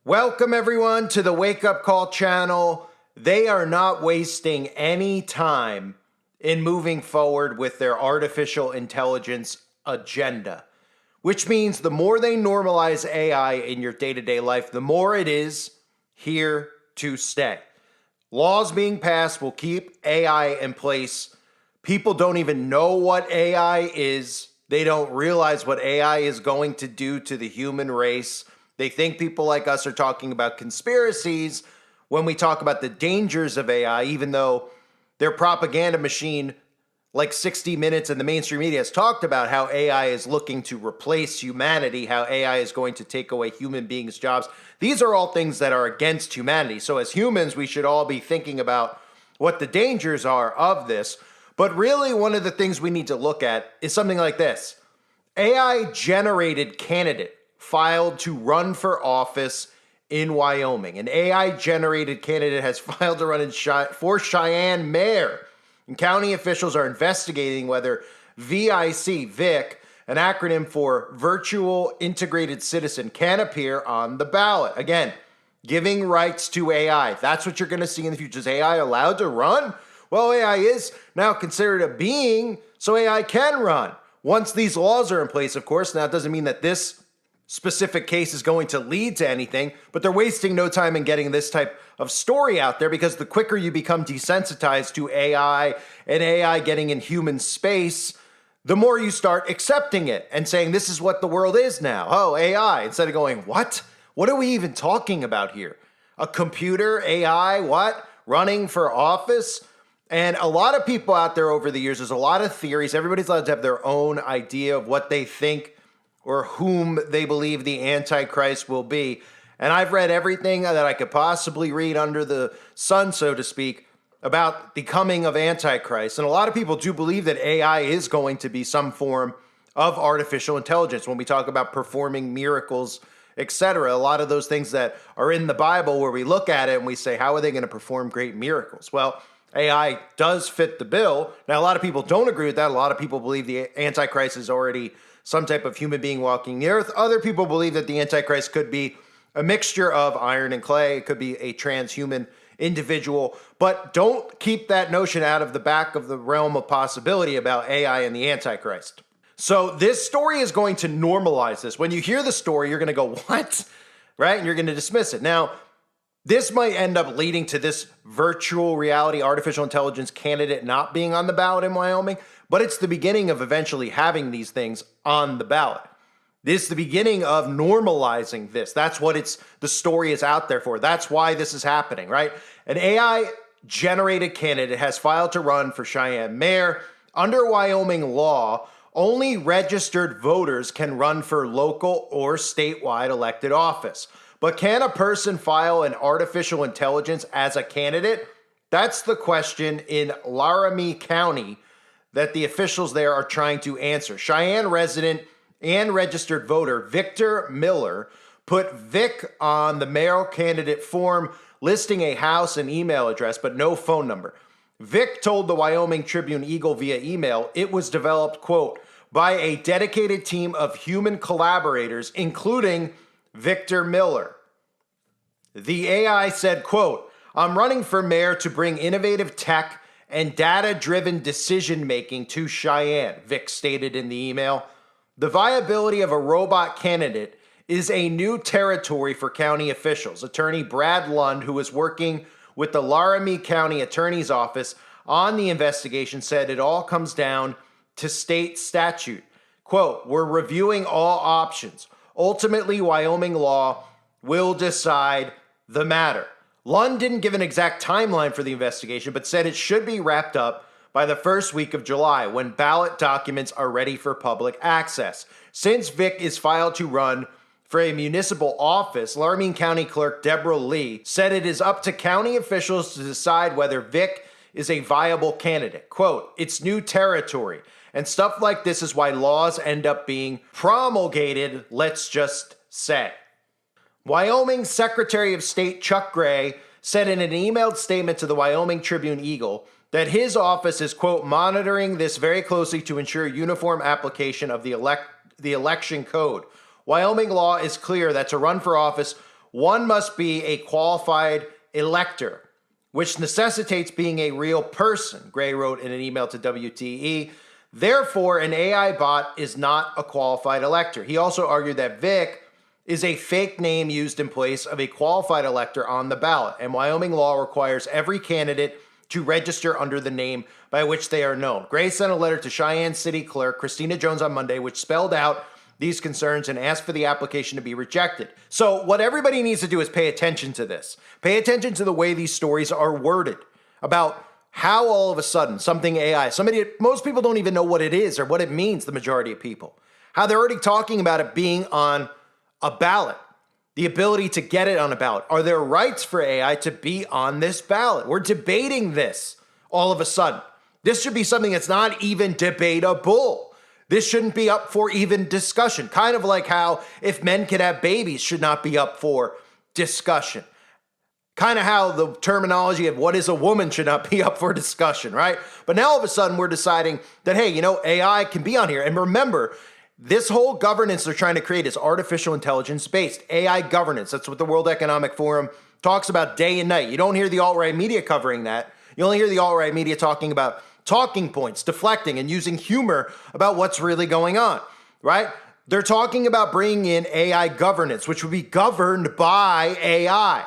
Welcome everyone to the Wake Up Call channel. They are not wasting any time in moving forward with their artificial intelligence agenda, which means the more they normalize AI in your day-to-day life, the more it is here to stay. Laws being passed will keep AI in place. People don't even know what AI is. They don't realize what AI is going to do to the human race. They think people like us are talking about conspiracies when we talk about the dangers of AI, even though their propaganda machine, like 60 Minutes and the mainstream media, has talked about how AI is looking to replace humanity, how AI is going to take away human beings' jobs. These are all things that are against humanity. So as humans, we should all be thinking about what the dangers are of this. But really, one of the things we need to look at is something like this. AI-generated candidate filed to run for office in Wyoming. An AI-generated candidate has filed to run for Cheyenne mayor. And county officials are investigating whether VIC, an acronym for Virtual Integrated Citizen, can appear on the ballot. Again, giving rights to AI. That's what you're going to see in the future. Is AI allowed to run? Well, AI is now considered a being, so AI can run. Once these laws are in place, of course. Now, it doesn't mean that this specific case is going to lead to anything, but they're wasting no time in getting this type of story out there, because the quicker you become desensitized to AI and AI getting in human space, the more you start accepting it and saying, this is what the world is now. Oh, AI, instead of going, what? What are we even talking about here? A computer, AI, what? Running for office? And a lot of people out there over the years, there's a lot of theories. Everybody's allowed to have their own idea of what they think or whom they believe the Antichrist will be. And I've read everything that I could possibly read under the sun, so to speak, about the coming of Antichrist. And a lot of people do believe that AI is going to be some form of artificial intelligence. When we talk about performing miracles, etc., a lot of those things that are in the Bible where we look at it and we say, how are they going to perform great miracles? Well, AI does fit the bill. Now, a lot of people don't agree with that. A lot of people believe the Antichrist is already some type of human being walking the earth. Other people believe that the Antichrist could be a mixture of iron and clay. It could be a transhuman individual. But don't keep that notion out of the back of the realm of possibility about AI and the Antichrist. So this story is going to normalize this. When you hear the story, you're going to go, what? Right? And you're going to dismiss it. Now, this might end up leading to this virtual reality artificial intelligence candidate not being on the ballot in Wyoming, but it's the beginning of eventually having these things on the ballot. This is the beginning of normalizing this. That's what the story is out there for. That's why this is happening, right? An AI-generated candidate has filed to run for Cheyenne mayor. Under Wyoming law, only registered voters can run for local or statewide elected office. But can a person file an artificial intelligence as a candidate? That's the question in Laramie County that the officials there are trying to answer. Cheyenne resident and registered voter Victor Miller put Vic on the mayoral candidate form, listing a house and email address, but no phone number. Vic told the Wyoming Tribune Eagle via email it was developed, quote, by a dedicated team of human collaborators, including Victor Miller. The AI said, quote, I'm running for mayor to bring innovative tech and data-driven decision-making to Cheyenne, Vic stated in the email. The viability of a robot candidate is a new territory for county officials. Attorney Brad Lund, who is working with the Laramie County Attorney's Office on the investigation, said it all comes down to state statute. Quote, we're reviewing all options. Ultimately, Wyoming law will decide the matter. Lund didn't give an exact timeline for the investigation, but said it should be wrapped up by the first week of July, when ballot documents are ready for public access. Since Vic is filed to run for a municipal office, Laramie County Clerk Deborah Lee said it is up to county officials to decide whether Vic is a viable candidate. Quote, it's new territory, and stuff like this is why laws end up being promulgated, let's just say. Wyoming Secretary of State Chuck Gray said in an emailed statement to the Wyoming Tribune Eagle that his office is, quote, monitoring this very closely to ensure uniform application of the election code. Wyoming law is clear that to run for office, one must be a qualified elector, which necessitates being a real person, Gray wrote in an email to WTE. Therefore, an AI bot is not a qualified elector. He also argued that Vic is a fake name used in place of a qualified elector on the ballot, and Wyoming law requires every candidate to register under the name by which they are known. Gray sent a letter to Cheyenne City Clerk Christina Jones on Monday, which spelled out these concerns and asked for the application to be rejected. So what everybody needs to do is pay attention to this. Pay attention to the way these stories are worded about how all of a sudden something AI, most people don't even know what it is or what it means, the majority of people. How they're already talking about it being on a ballot, the ability to get it on a ballot. Are there rights for AI to be on this ballot? We're debating this all of a sudden. This should be something that's not even debatable. This shouldn't be up for even discussion. Kind of like how if men can have babies should not be up for discussion. Kind of how the terminology of what is a woman should not be up for discussion, right? But now all of a sudden we're deciding that, hey, AI can be on here. And remember, this whole governance they're trying to create is artificial intelligence based. AI governance. That's what the World Economic Forum talks about day and night. You don't hear the alt-right media covering that. You only hear the alt-right media talking about talking points, deflecting, and using humor about what's really going on, right? They're talking about bringing in AI governance, which would be governed by AI.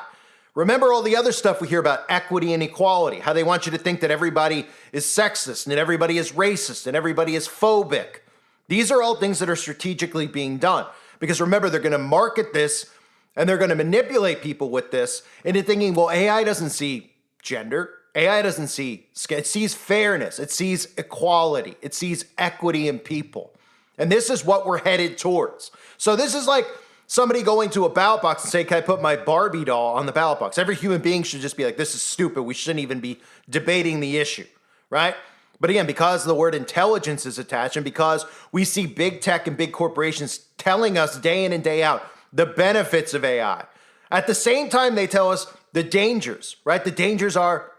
Remember all the other stuff we hear about equity and equality, how they want you to think that everybody is sexist and everybody is racist and everybody is phobic. These are all things that are strategically being done because remember, they're going to market this and they're going to manipulate people with this into thinking, well, AI doesn't see gender. AI doesn't see, it sees fairness, it sees equality, it sees equity in people. And this is what we're headed towards. So this is like somebody going to a ballot box and say, can I put my Barbie doll on the ballot box? Every human being should just be like, this is stupid. We shouldn't even be debating the issue, right? But again, because the word intelligence is attached and because we see big tech and big corporations telling us day in and day out the benefits of AI. At the same time, they tell us the dangers, right? The dangers are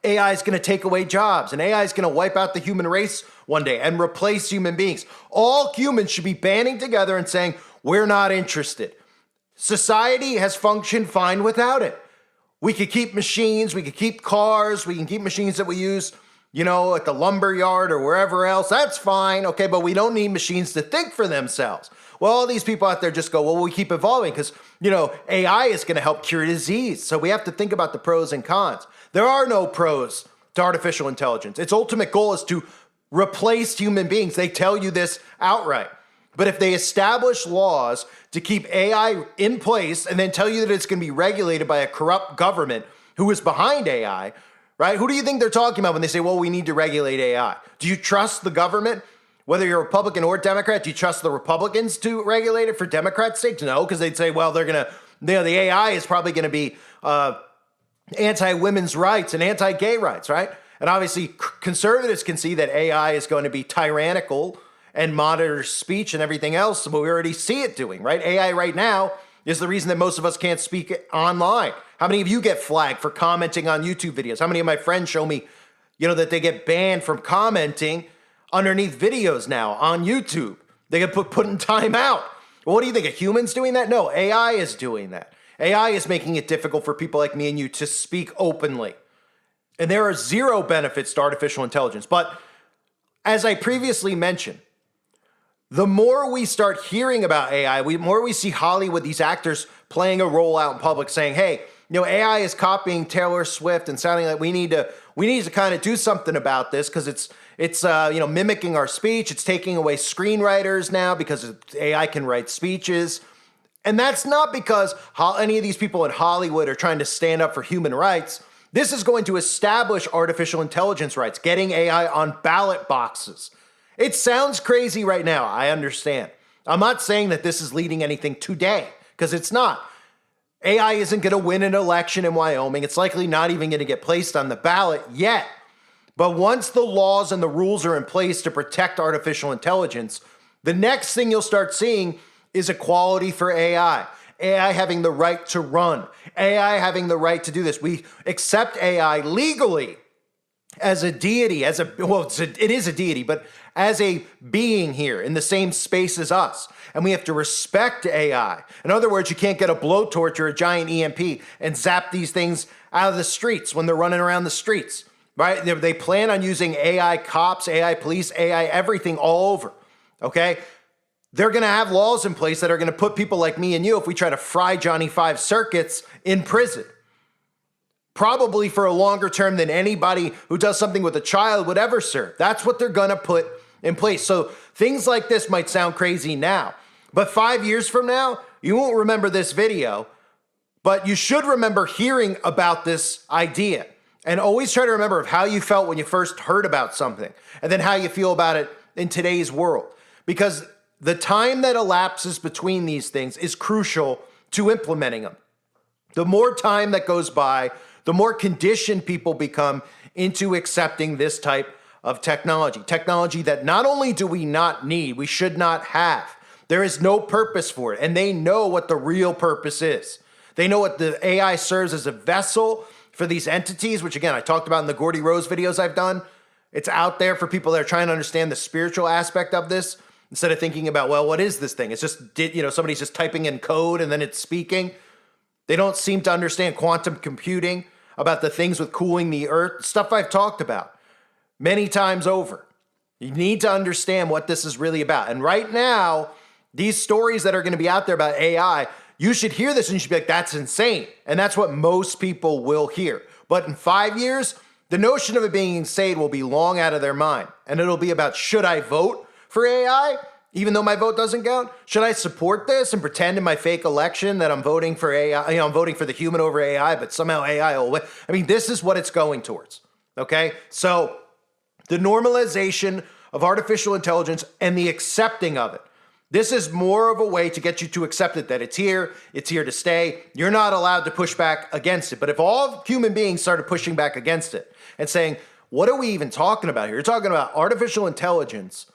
AI is going to take away jobs and AI is going to wipe out the human race one day and replace human beings. All humans should be banding together and saying, we're not interested. Society has functioned fine without it. We could keep machines, we could keep cars, we can keep machines that we use, at the lumber yard or wherever else. That's fine, okay, but we don't need machines to think for themselves. Well, all these people out there just go, well, we keep evolving because, AI is going to help cure disease. So we have to think about the pros and cons. There are no pros to artificial intelligence. Its ultimate goal is to replace human beings. They tell you this outright. But if they establish laws to keep AI in place and then tell you that it's going to be regulated by a corrupt government who is behind AI, right? Who do you think they're talking about when they say, well, we need to regulate AI? Do you trust the government? Whether you're Republican or Democrat, do you trust the Republicans to regulate it for Democrats' sake? No, because they'd say, well, they're going to, the AI is probably going to be anti-women's rights and anti-gay rights, right? And obviously conservatives can see that AI is going to be tyrannical and monitor speech and everything else, but we already see it doing, right? AI right now is the reason that most of us can't speak online. How many of you get flagged for commenting on YouTube videos? How many of my friends show me, that they get banned from commenting underneath videos now on YouTube? They get put in timeout. Well, what do you think? A human's doing that? No, AI is doing that. AI is making it difficult for people like me and you to speak openly. And there are zero benefits to artificial intelligence. But as I previously mentioned, the more we start hearing about AI, the more we see Hollywood, these actors playing a role out in public saying, hey, AI is copying Taylor Swift and sounding like we need to kind of do something about this because it's mimicking our speech. It's taking away screenwriters now because AI can write speeches. And that's not because any of these people in Hollywood are trying to stand up for human rights. This is going to establish artificial intelligence rights, getting AI on ballot boxes. It sounds crazy right now. I understand. I'm not saying that this is leading anything today because it's not. AI isn't going to win an election in Wyoming. It's likely not even going to get placed on the ballot yet. But once the laws and the rules are in place to protect artificial intelligence, the next thing you'll start seeing is equality for AI. AI having the right to run. AI having the right to do this. We accept AI legally as a deity, it is a deity, but as a being here in the same space as us. And we have to respect AI. In other words, you can't get a blowtorch or a giant EMP and zap these things out of the streets when they're running around the streets, right? They plan on using AI cops, AI police, AI everything all over, okay? They're going to have laws in place that are going to put people like me and you, if we try to fry Johnny Five circuits, in prison. Probably for a longer term than anybody who does something with a child would ever serve. That's what they're going to put in place. So things like this might sound crazy now, but 5 years from now, you won't remember this video, but you should remember hearing about this idea. And always try to remember how you felt when you first heard about something, and then how you feel about it in today's world. Because the time that elapses between these things is crucial to implementing them. The more time that goes by, the more conditioned people become into accepting this type of technology. Technology that not only do we not need, we should not have. There is no purpose for it, and they know what the real purpose is. They know what the AI serves as a vessel for these entities, which again, I talked about in the Gordy Rose videos I've done. It's out there for people that are trying to understand the spiritual aspect of this, instead of thinking about, well, what is this thing? It's just, somebody's just typing in code and then it's speaking. They don't seem to understand quantum computing, about the things with cooling the earth, stuff I've talked about many times over. You need to understand what this is really about. And right now, these stories that are going to be out there about AI, you should hear this and you should be like, that's insane. And that's what most people will hear. But in 5 years, the notion of it being insane will be long out of their mind. And it'll be about, should I vote for AI? Even though my vote doesn't count? Should I support this and pretend in my fake election that I'm voting for AI? I'm voting for the human over AI, but somehow AI will win. I mean, this is what it's going towards, okay? So the normalization of artificial intelligence and the accepting of it. This is more of a way to get you to accept it, that it's here to stay. You're not allowed to push back against it. But if all human beings started pushing back against it and saying, what are we even talking about here? You're talking about artificial intelligence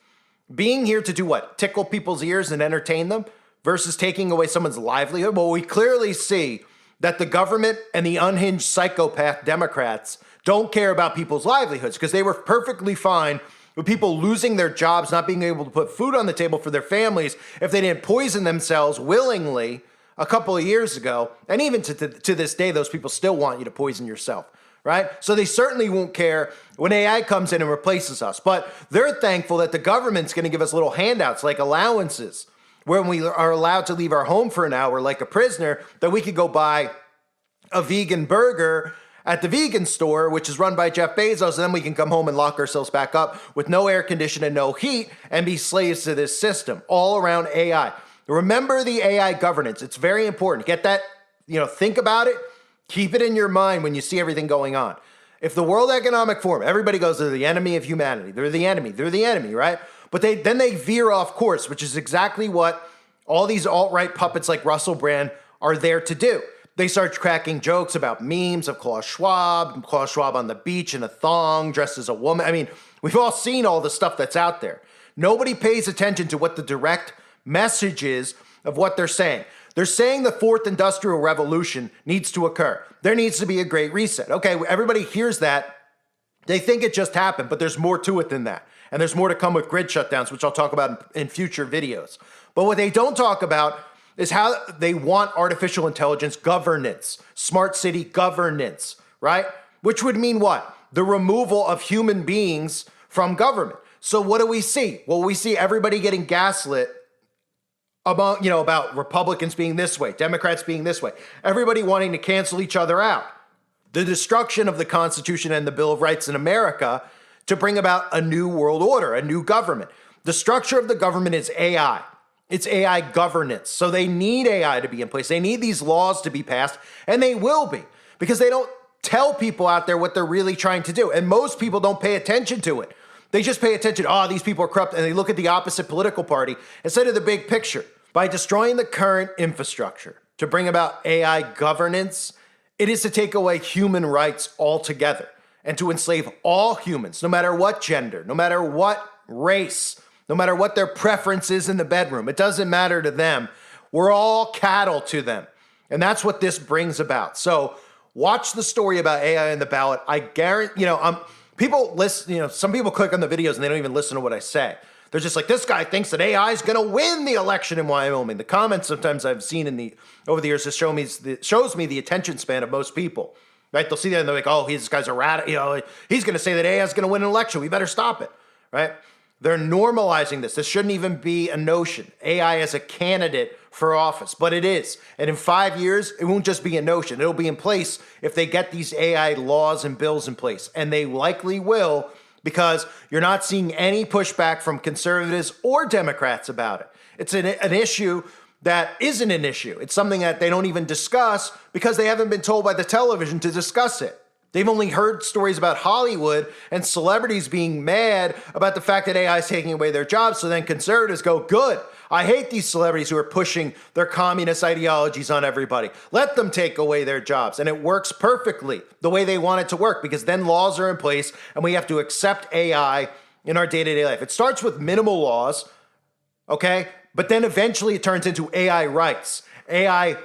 being here to do what? Tickle people's ears and entertain them versus taking away someone's livelihood? Well, we clearly see that the government and the unhinged psychopath Democrats don't care about people's livelihoods, because they were perfectly fine with people losing their jobs, not being able to put food on the table for their families if they didn't poison themselves willingly a couple of years ago. And even to this day, those people still want you to poison yourself. Right? So they certainly won't care when AI comes in and replaces us. But they're thankful that the government's going to give us little handouts like allowances, when we are allowed to leave our home for an hour like a prisoner, that we could go buy a vegan burger at the vegan store, which is run by Jeff Bezos, and then we can come home and lock ourselves back up with no air conditioning and no heat and be slaves to this system, all around AI. Remember the AI governance. It's very important. Get that, think about it. Keep it in your mind when you see everything going on. If the World Economic Forum, everybody goes, they're the enemy of humanity. They're the enemy, right? But then they veer off course, which is exactly what all these alt-right puppets like Russell Brand are there to do. They start cracking jokes about memes of Klaus Schwab on the beach in a thong, dressed as a woman. I mean, we've all seen all the stuff that's out there. Nobody pays attention to what the direct message is of what they're saying. They're saying the fourth industrial revolution needs to occur. There needs to be a great reset. Okay, everybody hears that. They think it just happened, but there's more to it than that. And there's more to come with grid shutdowns, which I'll talk about in future videos. But what they don't talk about is how they want artificial intelligence governance, smart city governance, right? Which would mean what? The removal of human beings from government. So what do we see? Well, we see everybody getting gaslit about Republicans being this way, Democrats being this way, everybody wanting to cancel each other out. The destruction of the Constitution and the Bill of Rights in America to bring about a new world order, a new government. The structure of the government is AI. It's AI governance. So they need AI to be in place. They need these laws to be passed, and they will be, because they don't tell people out there what they're really trying to do. And most people don't pay attention to it. They just pay attention, these people are corrupt, and they look at the opposite political party instead of the big picture. By destroying the current infrastructure to bring about AI governance, it is to take away human rights altogether and to enslave all humans, no matter what gender, no matter what race, no matter what their preference is in the bedroom. It doesn't matter to them. We're all cattle to them. And that's what this brings about. So watch the story about AI in the ballot. I guarantee, People listen, some people click on the videos and they don't even listen to what I say. They're just like, this guy thinks that AI is going to win the election in Wyoming. The comments sometimes I've seen over the years just shows me the attention span of most people. Right? They'll see that and they're like, oh, this guy's a rat. He's going to say that AI is going to win an election. We better stop it. Right? They're normalizing this. This shouldn't even be a notion. AI as a candidate for office, but it is. And in 5 years, it won't just be a notion. It'll be in place if they get these AI laws and bills in place. And they likely will, because you're not seeing any pushback from conservatives or Democrats about it. It's an issue that isn't an issue. It's something that they don't even discuss because they haven't been told by the television to discuss it. They've only heard stories about Hollywood and celebrities being mad about the fact that AI is taking away their jobs. So then conservatives go, good. I hate these celebrities who are pushing their communist ideologies on everybody. Let them take away their jobs. And it works perfectly the way they want it to work, because then laws are in place and we have to accept AI in our day-to-day life. It starts with minimal laws, okay? But then eventually it turns into AI rights. AI,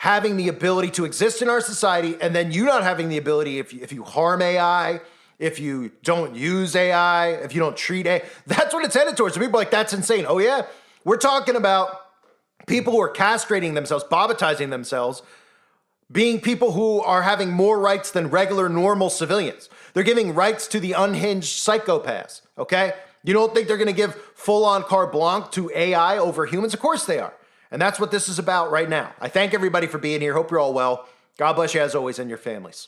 having the ability to exist in our society, and then you not having the ability, if you harm AI, if you don't use AI, if you don't treat AI, that's what it's headed towards. So people are like, that's insane. Oh yeah, we're talking about people who are castrating themselves, bobitizing themselves, being people who are having more rights than regular, normal civilians. They're giving rights to the unhinged psychopaths, okay? You don't think they're gonna give full-on carte blanche to AI over humans? Of course they are. And that's what this is about right now. I thank everybody for being here. Hope you're all well. God bless you as always and your families.